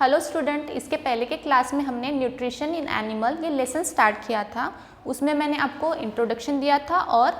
Hello student, इसके पहले के क्लास में हमने न्यूट्रिशन इन एनिमल ये लेसन स्टार्ट किया था। उसमें मैंने आपको इंट्रोडक्शन दिया था और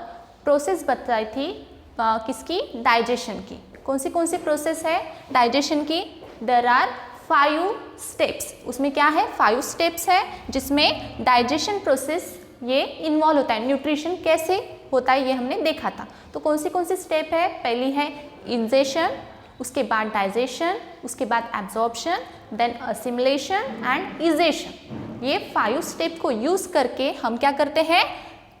प्रोसेस बताई थी किसकी, डाइजेशन की। कौन सी प्रोसेस है डाइजेशन की? There are 5 steps. उसमें क्या है, 5 स्टेप्स है जिसमें डाइजेशन प्रोसेस ये इन्वॉल्व होता है। न्यूट्रिशन कैसे होता है ये हमने देखा था। तो कौन सी स्टेप है? पहली है इंजेशन, उसके बाद डाइजेशन, उसके बाद absorption, then assimilation and egestion. ये 5 स्टेप को यूज करके हम क्या करते हैं,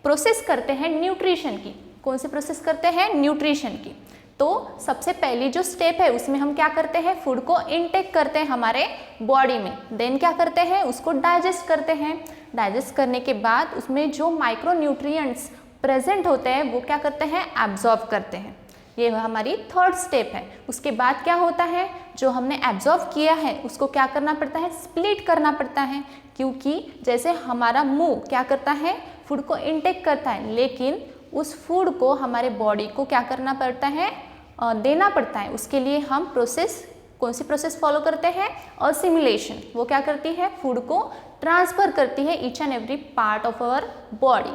प्रोसेस करते हैं न्यूट्रिशन की। कौन सी प्रोसेस करते हैं? न्यूट्रिशन की। तो सबसे पहली जो स्टेप है उसमें हम क्या करते हैं, फूड को इनटेक करते हैं हमारे बॉडी में। देन क्या करते हैं, उसको डाइजेस्ट करते हैं। डाइजेस्ट करने के बाद उसमें जो माइक्रो न्यूट्रिएंट्स प्रेजेंट होते हैं वो क्या करते हैं, एब्जॉर्ब करते हैं। ये हमारी 3rd स्टेप है। उसके बाद क्या होता है, जो हमने एब्जॉर्ब किया है उसको क्या करना पड़ता है, स्प्लिट करना पड़ता है। क्योंकि जैसे हमारा मुंह क्या करता है, फूड को इनटेक करता है, लेकिन उस फूड को हमारे बॉडी को क्या करना पड़ता है, देना पड़ता है। उसके लिए हम प्रोसेस, कौन सी प्रोसेस फॉलो करते हैं? असिमिलेशन। वो क्या करती है, फूड को ट्रांसफर करती है each and every part of our body.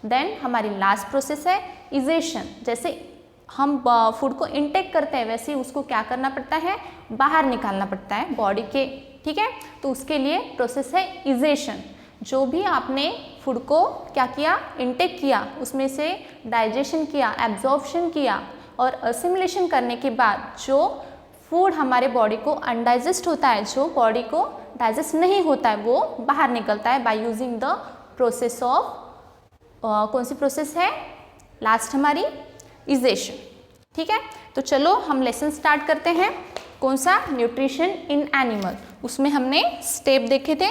Then हमारी लास्ट प्रोसेस है इजेशन। जैसे हम फूड को इनटेक करते हैं वैसे ही उसको क्या करना पड़ता है, बाहर निकालना पड़ता है बॉडी के, ठीक है। तो उसके लिए प्रोसेस है इजेशन। जो भी आपने फूड को क्या किया, इनटेक किया, उसमें से डाइजेशन किया, एब्जॉर्प्शन किया और असिमिलेशन करने के बाद जो फूड हमारे बॉडी को अनडाइजेस्ट होता है, जो बॉडी को डाइजेस्ट नहीं होता है, वो बाहर निकलता है by using the process of, कौन सी प्रोसेस है लास्ट हमारी, इजेशन, ठीक है। तो चलो हम लेसन स्टार्ट करते हैं। कौन सा, न्यूट्रिशन इन एनिमल। उसमें हमने स्टेप देखे थे।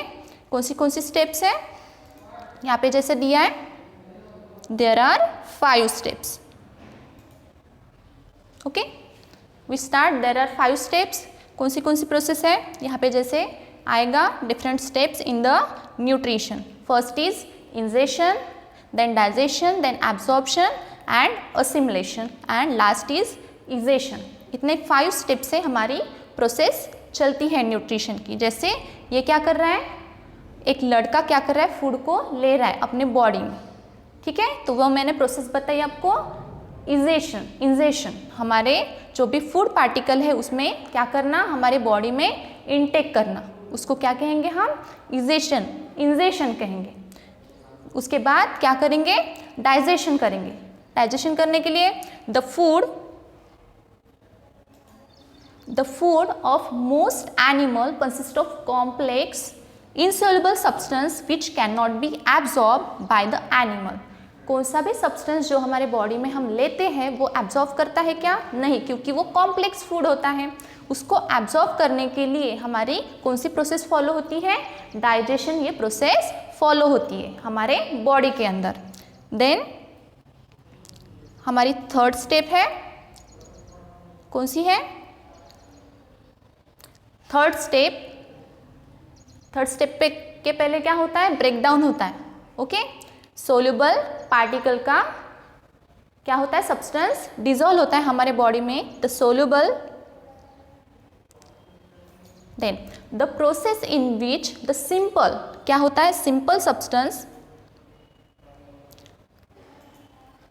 कौन सी स्टेप्स है, यहाँ पे जैसे दिया है, there are 5 steps. Okay, we start, there are 5 steps. कौन सी प्रोसेस है, यहाँ पे जैसे आएगा different steps in the nutrition. First is ingestion, then digestion, then absorption and assimilation and last is egestion. इतने 5 स्टेप से हमारी प्रोसेस चलती है न्यूट्रिशन की। जैसे ये क्या कर रहा है, एक लड़का क्या कर रहा है, फूड को ले रहा है अपने बॉडी में, ठीक है। तो वो मैंने प्रोसेस बताई आपको, इजेशन। इंजेशन, हमारे जो भी फूड पार्टिकल है उसमें क्या करना, हमारे बॉडी में इनटेक करना, उसको क्या कहेंगे हम, इजेशन, इंजेशन कहेंगे। उसके बाद क्या करेंगे, डाइजेशन करेंगे। डाइजेशन करने के लिए the food of most animal consist of complex insoluble substance which cannot be absorbed by the animal। कौन सा भी सब्सटेंस जो हमारे बॉडी में हम लेते हैं वो एब्जॉर्ब करता है क्या? नहीं, क्योंकि वो कॉम्प्लेक्स फूड होता है। उसको एब्जॉर्ब करने के लिए हमारी कौन सी प्रोसेस फॉलो होती है, डाइजेशन। ये प्रोसेस फॉलो होती है हमारे बॉडी के अंदर। देन हमारी 3rd स्टेप है, कौन सी है, 3rd स्टेप पे के पहले क्या होता है, ब्रेकडाउन होता है। ओके, सोल्यूबल पार्टिकल का क्या होता है, सब्सटेंस डिसॉल्व होता है हमारे बॉडी में, the soluble. Then the process in which the simple, क्या होता है, simple substance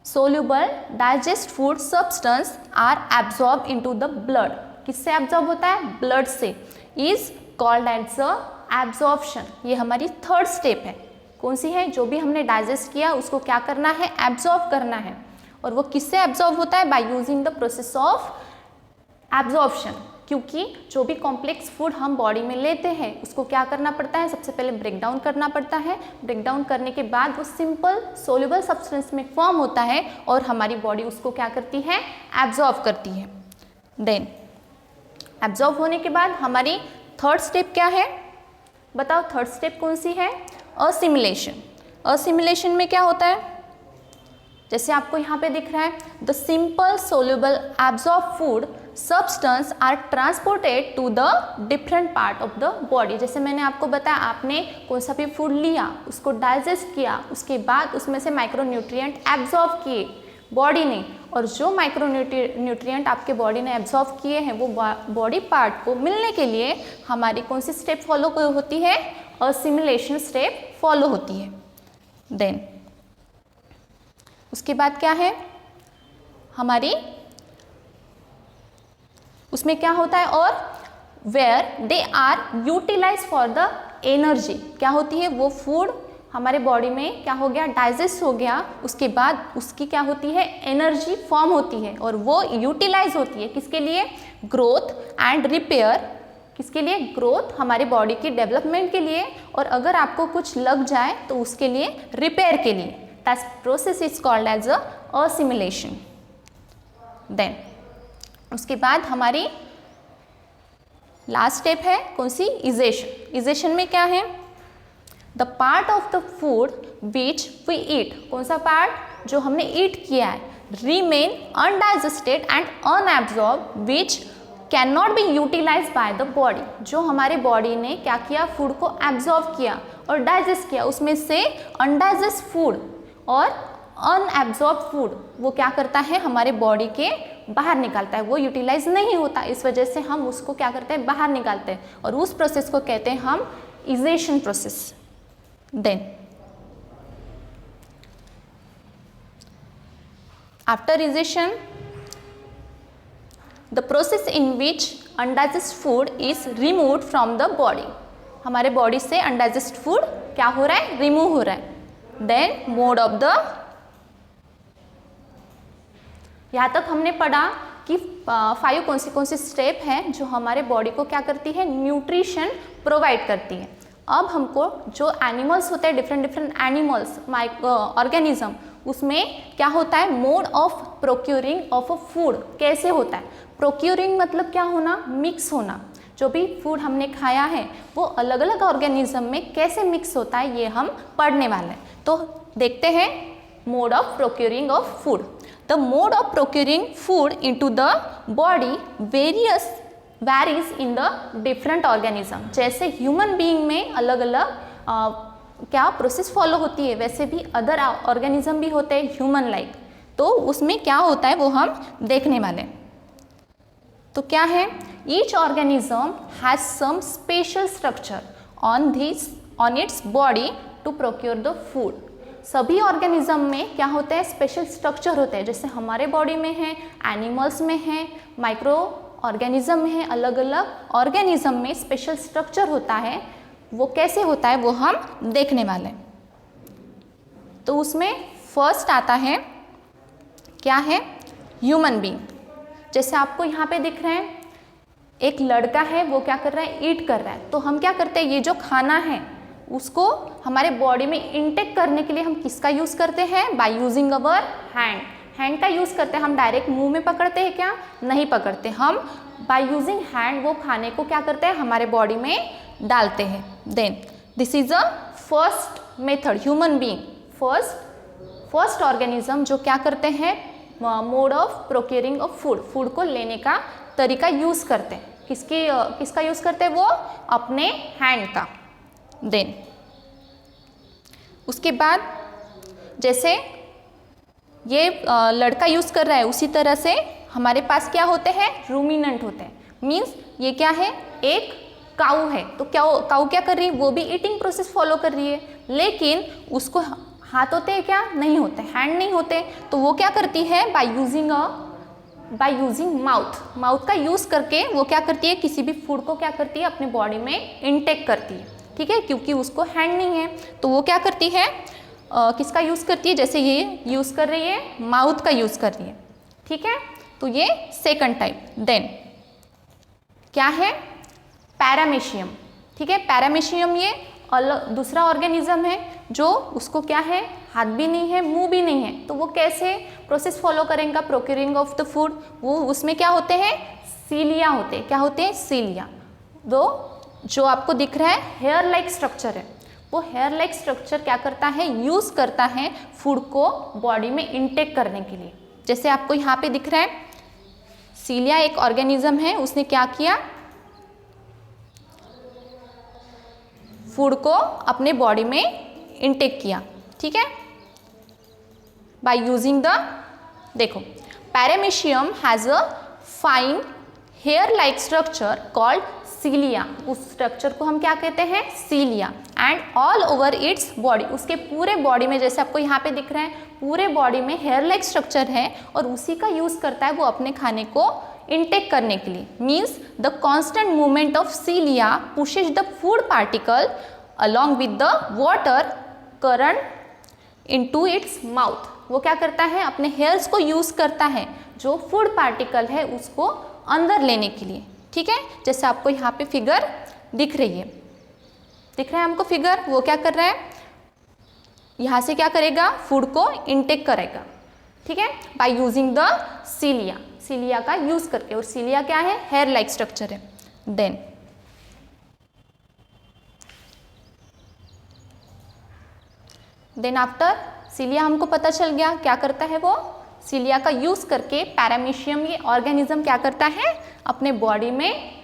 soluble digest food substance are absorb into the blood. किससे एब्जॉर्ब होता है, ब्लड से, इज कॉल्ड एज एब्जॉर्प्शन। ये हमारी 3rd स्टेप है। कौन सी है, जो भी हमने डाइजेस्ट किया उसको क्या करना है, एब्जॉर्ब करना है। और वो किससे एब्जॉर्ब होता है, by using the process of absorption. क्योंकि जो भी कॉम्प्लेक्स फूड हम बॉडी में लेते हैं उसको क्या करना पड़ता है, सबसे पहले ब्रेक डाउन करना पड़ता है। ब्रेक डाउन करने के बाद वो सिंपल सोल्यूबल सब्सटेंस में फॉर्म होता है और हमारी बॉडी उसको क्या करती है, एब्जॉर्ब करती है। देन एब्जॉर्ब होने के बाद हमारी 3rd स्टेप क्या है, बताओ 3rd स्टेप कौन सी है, असिमिलेशन। असिमिलेशन में क्या होता है, जैसे आपको यहाँ पे दिख रहा है, the simple soluble absorb food substance are transported to the different part of the body. जैसे मैंने आपको बताया, आपने कौन सा भी फूड लिया, उसको डाइजेस्ट किया, उसके बाद उसमें से माइक्रो न्यूट्रिएंट एब्जॉर्ब किए, बॉडी ने, और जो माइक्रो न्यूट्रिएंट आपके बॉडी ने एब्जॉर्व किए हैं वो बॉडी पार्ट को मिलने के लिए हमारी कौन सी स्टेप फॉलो होती है? असिमिलेशन स्टेप फॉलो होती है। देन उसके बाद क्या है हमारी, उसमें क्या होता है, और where they are utilize for the energy, क्या होती है वो फूड हमारे बॉडी में क्या हो गया, डाइजेस्ट हो गया, उसके बाद उसकी क्या होती है, एनर्जी फॉर्म होती है और वो यूटिलाइज होती है किसके लिए, ग्रोथ एंड रिपेयर, किसके लिए, ग्रोथ, हमारे बॉडी की डेवलपमेंट के लिए, और अगर आपको कुछ लग जाए तो उसके लिए रिपेयर के लिए। That process is called as a assimilation. Then उसके बाद हमारी लास्ट स्टेप है कौन सी, इजेशन। इजेशन में क्या है, the part of the food which we eat, कौन सा पार्ट जो हमने ईट किया है, remain undigested and unabsorb which can not be utilize by the body, जो हमारे बॉडी ने क्या किया, फूड को एब्जॉर्ब किया और डाइजेस्ट किया, उसमें से अनडाइजेस्ट फूड और अनएब्जॉर्ब फूड वो क्या करता है, हमारे बॉडी के बाहर निकालता है, वो यूटिलाइज नहीं होता, इस वजह से हम उसको क्या करते हैं, बाहर निकालते हैं, और उस प्रोसेस को कहते हैं हम egestion process. Then after egestion the process in which undigest food is removed from the body, हमारे बॉडी से अनडाइजेस्ट फूड क्या हो रहा है, रिमूव हो रहा है। देन मोड ऑफ द, यहाँ तक हमने पढ़ा कि 5 कौन सी स्टेप हैं जो हमारे बॉडी को क्या करती है, न्यूट्रिशन प्रोवाइड करती है। अब हमको जो एनिमल्स होते हैं, डिफरेंट एनिमल्स, ऑर्गेनिज्म, उसमें क्या होता है, mode of procuring of a food कैसे होता है। प्रोक्यूरिंग मतलब क्या होना, मिक्स होना, जो भी फूड हमने खाया है वो अलग अलग ऑर्गेनिज्म में कैसे मिक्स होता है ये हम पढ़ने वाले हैं। तो देखते हैं mode of procuring of food. The mode of procuring food into the body varies in the different organism, जैसे ह्यूमन बीइंग में अलग अलग क्या प्रोसेस फॉलो होती है, वैसे भी अदर ऑर्गेनिज्म भी होते हैं ह्यूमन लाइक, तो उसमें क्या होता है वो हम देखने वाले। तो क्या है, each organism has some special structure on its body to procure the food. सभी ऑर्गेनिज्म में क्या होते हैं, स्पेशल स्ट्रक्चर होते हैं, जैसे हमारे बॉडी में है, एनिमल्स में है, माइक्रो ऑर्गेनिज्म में है, अलग अलग ऑर्गेनिज्म में स्पेशल स्ट्रक्चर होता है। वो कैसे होता है वो हम देखने वाले हैं। तो उसमें फर्स्ट आता है क्या है, ह्यूमन बीइंग। जैसे आपको यहाँ पे दिख रहे हैं, एक लड़का है वो क्या कर रहा है, ईट कर रहा है। तो हम क्या करते हैं, ये जो खाना है उसको हमारे बॉडी में इनटेक करने के लिए हम किसका यूज़ करते हैं, by using our hand. Hand का यूज़ करते हैं, हम डायरेक्ट मुंह में पकड़ते हैं क्या, नहीं पकड़ते, हम बाय यूजिंग हैंड वो खाने को क्या करते हैं, हमारे बॉडी में डालते हैं। Then this is a first method, human being first organism जो क्या करते हैं, mode of procuring of food को लेने का तरीका यूज़ करते हैं। किसका यूज़ करते हैं वो, अपने हैंड का। देन उसके बाद जैसे ये लड़का यूज़ कर रहा है, उसी तरह से हमारे पास क्या होते हैं, रूमिनेंट होते हैं। मीन्स ये क्या है, एक काऊ है, तो काऊ क्या कर रही है, वो भी ईटिंग प्रोसेस फॉलो कर रही है, लेकिन उसको हाथ होते हैं क्या, नहीं होते, हैंड नहीं होते, तो वो क्या करती है, बाय यूजिंग माउथ का यूज़ करके वो क्या करती है, किसी भी फूड को क्या करती है, अपने बॉडी में इनटेक करती है। ठीक है, क्योंकि उसको हैंड नहीं है, तो वो क्या करती है, किसका यूज़ करती है, जैसे ये यूज़ कर रही है, माउथ का यूज़ कर रही है। ठीक है, तो ये सेकंड टाइप। देन क्या है, पैरामेशियम। ठीक है, पैरामेशियम ये दूसरा ऑर्गेनिज्म है जो उसको क्या है, हाथ भी नहीं है, मुंह भी नहीं है, तो वो कैसे प्रोसेस फॉलो करेगा प्रोक्यूरिंग ऑफ द फूड, वो उसमें क्या होते हैं, सीलिया होते हैं। क्या होते हैं, सीलिया। दो जो आपको दिख रहा है हेयर लाइक स्ट्रक्चर है, वो हेयर लाइक स्ट्रक्चर क्या करता है, यूज़ करता है फूड को बॉडी में इनटेक करने के लिए। जैसे आपको यहाँ पे दिख रहा है, सीलिया एक ऑर्गेनिज्म है, उसने क्या किया, फूड को अपने बॉडी में इनटेक किया। ठीक है, बाय यूजिंग द देखो, paramecium has a fine hair like structure called cilia. उस स्ट्रक्चर को हम क्या कहते हैं? Cilia. And all over its body, उसके पूरे बॉडी में, जैसे आपको यहाँ पे दिख रहा है, पूरे बॉडी में हेयर लाइक स्ट्रक्चर है और उसी का यूज़ करता है वो अपने खाने को इनटेक करने के लिए। Means the constant movement of सीलिया pushes the food particle along with the water current into its mouth. वो क्या करता है? अपने हेयर्स को यूज़ करता है जो फूड पार्टिकल है उसको अंदर लेने के लिए। ठीक है, जैसे आपको यहाँ पे फिगर दिख रही है, दिख रहा है हमको फिगर। वो क्या कर रहा है? यहाँ से क्या करेगा? फूड को इनटेक करेगा। ठीक है, बाय यूजिंग द सीलिया, सीलिया का यूज करके। और सीलिया क्या है? हेयर लाइक स्ट्रक्चर है। देन आफ्टर सीलिया हमको पता चल गया क्या करता है वो। सीलिया का यूज करके पैरामीशियम ये ऑर्गेनिज्म क्या करता है? अपने बॉडी में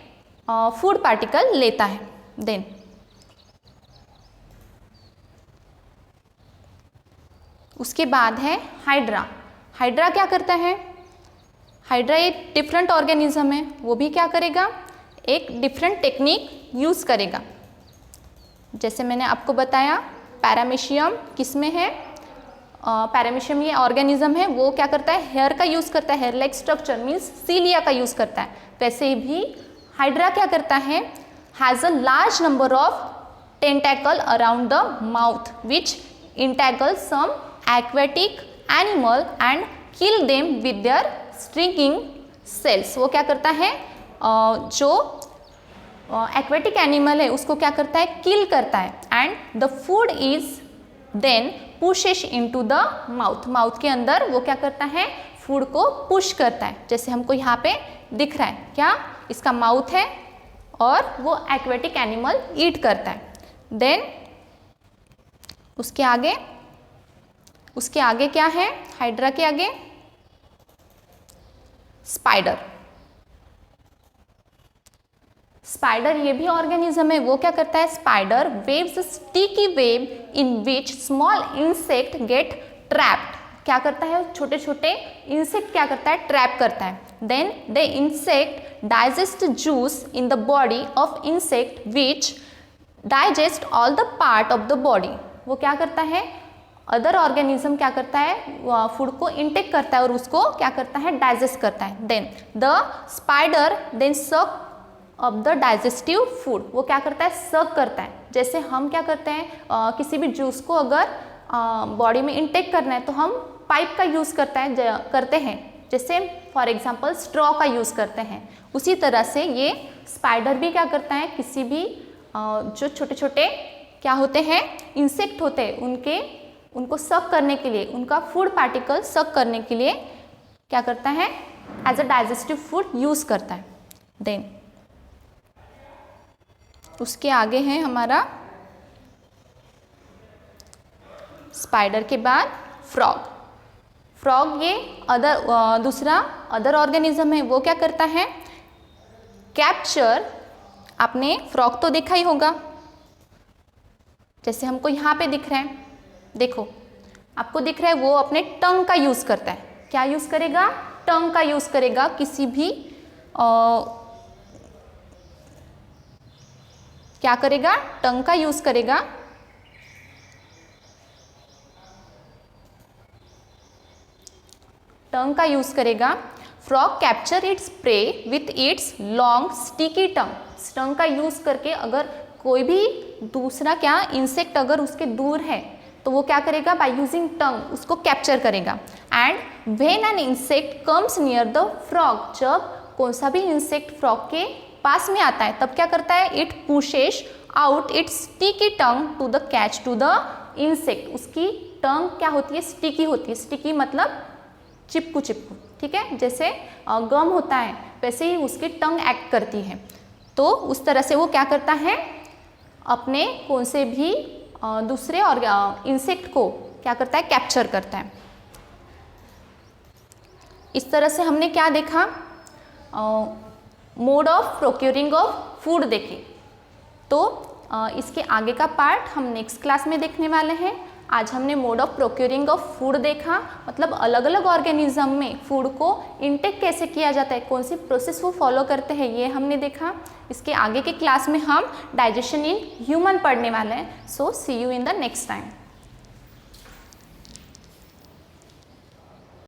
फूड पार्टिकल लेता है। देन उसके बाद है हाइड्रा। हाइड्रा क्या करता है? हाइड्रा एक डिफरेंट ऑर्गेनिज्म है, वो भी क्या करेगा? एक डिफरेंट टेक्निक यूज़ करेगा। जैसे मैंने आपको बताया, पैरामीशियम किस में है? पैरामीशियम ये ऑर्गेनिज्म है, वो क्या करता है? हेयर का यूज़ करता है, हेयर लाइक स्ट्रक्चर मीन्स सीलिया का यूज़ करता है। वैसे भी हाइड्रा क्या करता है? Has a large number of tentacle around the mouth which entangle some aquatic animal and kill them with their stringing cells. वो क्या करता है? जो एक्वेटिक एनिमल है उसको क्या करता है? किल करता है। And the food is then pushes into the mouth. Mouth के अंदर वो क्या करता है? फूड को पुश करता है। जैसे हमको यहाँ पे दिख रहा है, क्या इसका माउथ है और वो एक्वेटिक एनिमल ईट करता है। देन उसके आगे क्या है? हाइड्रा के आगे स्पाइडर। स्पाइडर ये भी ऑर्गेनिज्म है, वो क्या करता है? Spider waves sticky web in which small insect gate trapped. क्या करता है? छोटे छोटे इंसेक्ट क्या करता है? ट्रैप करता है। Then the insect digest juice in the body of insect which digest all the part of the body. वो क्या करता है? अदर ऑर्गेनिज्म क्या करता है? फूड को इनटेक करता है और उसको क्या करता है? डाइजेस्ट करता है। देन द स्पाइडर देन सक ऑफ द डाइजेस्टिव फूड। वो क्या करता है? सक करता है। जैसे हम क्या करते हैं? किसी भी जूस को अगर बॉडी में इनटेक करना है तो हम पाइप का यूज़ करते हैं। जैसे फॉर एग्जांपल स्ट्रॉ का यूज़ करते हैं। उसी तरह से ये स्पाइडर भी क्या करता है? किसी भी जो छोटे छोटे क्या होते हैं? इंसेक्ट होते हैं, उनको सक करने के लिए, उनका फूड पार्टिकल सक करने के लिए क्या करता है? As a digestive food use करता है। देन उसके आगे है हमारा स्पाइडर के बाद फ्रॉग। फ्रॉग ये दूसरा अदर ऑर्गेनिज्म है। वो क्या करता है? कैप्चर। आपने फ्रॉग तो देखा ही होगा, जैसे हमको यहाँ पे दिख रहा है, देखो आपको दिख रहा है, वो अपने टंग का यूज़ करता है। क्या यूज़ करेगा? टंग का यूज़ करेगा। किसी भी क्या करेगा? टंग का यूज़ करेगा। टंग का यूज़ करेगा। Frog capture its prey with its long sticky tongue. Tongue का यूज़ करके अगर कोई भी दूसरा क्या इंसेक्ट अगर उसके दूर है तो वो क्या करेगा? बाय यूजिंग टंग उसको कैप्चर करेगा। And when an insect comes near the frog, जब कौन सा भी इंसेक्ट फ्रॉग के पास में आता है तब क्या करता है? It pushes out its sticky tongue to the catch to the insect. उसकी टंग क्या होती है? स्टिकी होती है। स्टिकी मतलब चिपकू चिपकू, ठीक है? जैसे गम होता है वैसे ही उसकी टंग एक्ट करती है। तो उस तरह से वो क्या करता है? अपने कौन से भी दूसरे और इंसेक्ट को क्या करता है? कैप्चर करता है। इस तरह से हमने क्या देखा? Mode of procuring of food देखे। तो इसके आगे का पार्ट हम नेक्स्ट क्लास में देखने वाले हैं। आज हमने mode of procuring of food देखा, मतलब अलग अलग ऑर्गेनिज्म में फूड को इनटेक कैसे किया जाता है, कौन सी प्रोसेस वो फॉलो करते हैं, ये हमने देखा। इसके आगे के क्लास में हम डाइजेशन इन ह्यूमन पढ़ने वाले हैं। So see you in the next time.